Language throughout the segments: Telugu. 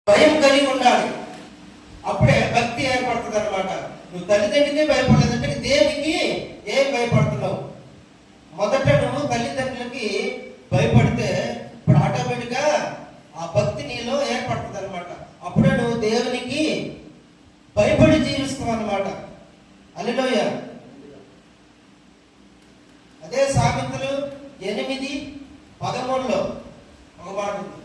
భయం కలిగి ఉండాలి. అప్పుడే భక్తి ఏర్పడుతుంది అనమాట. నువ్వు తల్లిదండ్రులకే భయపడలేదంటే దేవునికి ఏం భయపడుతున్నావు? మొదట నువ్వు తల్లిదండ్రులకి భయపడితే ఇప్పుడు ఆటోమేటిక్గా ఆ భక్తి నీలో ఏర్పడుతుంది అనమాట. అప్పుడే నువ్వు దేవునికి భయపడి జీవిస్తావు అనమాట. హల్లెలూయా. అదే సామెతలు 8:13 ఒక మాట ఉంది.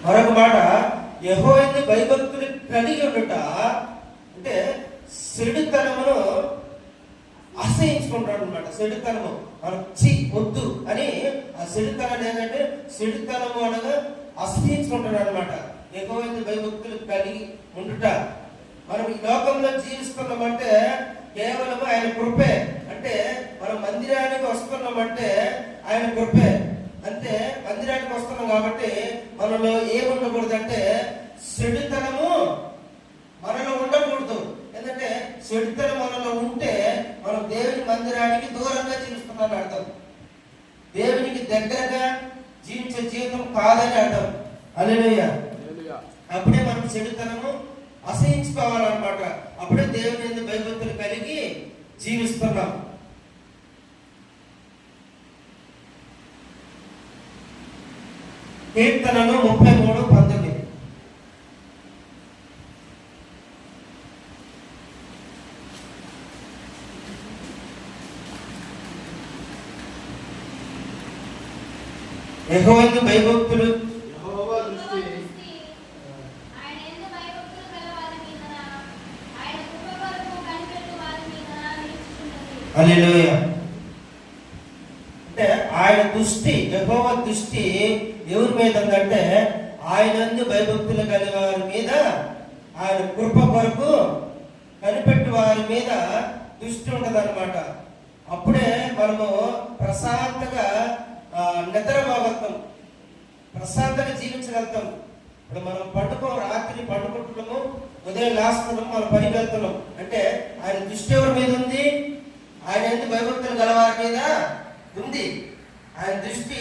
మరొక మాట, యెహోవాను భయభక్తులు కలిగి ఉండుట అంటే చెడుతనమును అసహించుకుంటాడు అనమాట. చెడుతనము మనం వద్దు అని ఆ చెడుతనం ఏంటంటే చెడుతనము అనగా అసహించుకుంటాడు అనమాట. యెహోవాను భయభక్తులు కలిగి ఉండుట. మనం ఈ లోకంలో జీవిస్తున్నామంటే కేవలం ఆయన కృపే. అంటే మనం మందిరానికి వస్తున్నామంటే ఆయన కృపే. అంటే మందిరానికి వస్తున్నాం కాబట్టి మనలో ఏముండకూడదు అంటే చెడుతనము మనలో ఉండకూడదు. ఎందుకంటే చెడుతనం మనలో ఉంటే మనం దేవుని మందిరానికి దూరంగా జీవిస్తున్నామని అర్థం. దేవునికి దగ్గరగా జీవించే జీవితం కాదని అర్థం. హల్లెలూయా. అప్పుడే మనం చెడుతనము అసహించుకోవాలన్నమాట. అప్పుడే దేవుని యందు భయభక్తులు కలిగి జీవిస్తున్నాం. కీర్తనలు 33:19. యెహోవాను భయభక్తులు హల్లెలూయా. అంటే ఆయన దృష్టి, యెహోవా దృష్టి ఎవరి మీద ఉందంటే ఆయన భయభక్తులు కలిగిన వారి మీద, ఆయన కృప కొరకు కనిపెట్టి వారి మీద దృష్టి ఉంటుంది అనమాట. అప్పుడే మనము ప్రశాంతంగా నిద్రపోగలుగుతాం, ప్రశాంతంగా జీవించగలుగుతాం. ఇప్పుడు మనం రాత్రి పండుకుంటున్నాము, ఉదయం లేస్తున్నాము, మనం పనికి వెళ్తున్నాం అంటే ఆయన దృష్టి ఎవరి మీద ఉంది? ఆయన భయభక్తులు గలవారి మీద ఉంది. ఆయన దృష్టి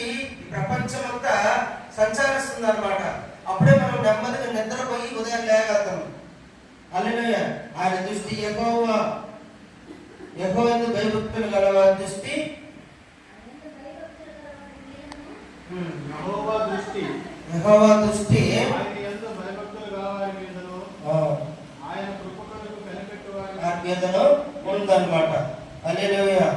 ప్రపంచం అంతా సంచారిస్తుంది అనమాట. అప్పుడే మనం నెమ్మదిగా నిద్రపోయి ఉదయం లేగలుగుతాం. హల్లెలూయా. ఆయన దృష్టి యెహోవాను భయభక్తులు గలవారి దృష్టి యెహోవా దృష్టి ఆయన కృప కొరకు కనిపెట్టువారి మీదను ఉందన్నమాట. హల్లెలూయా.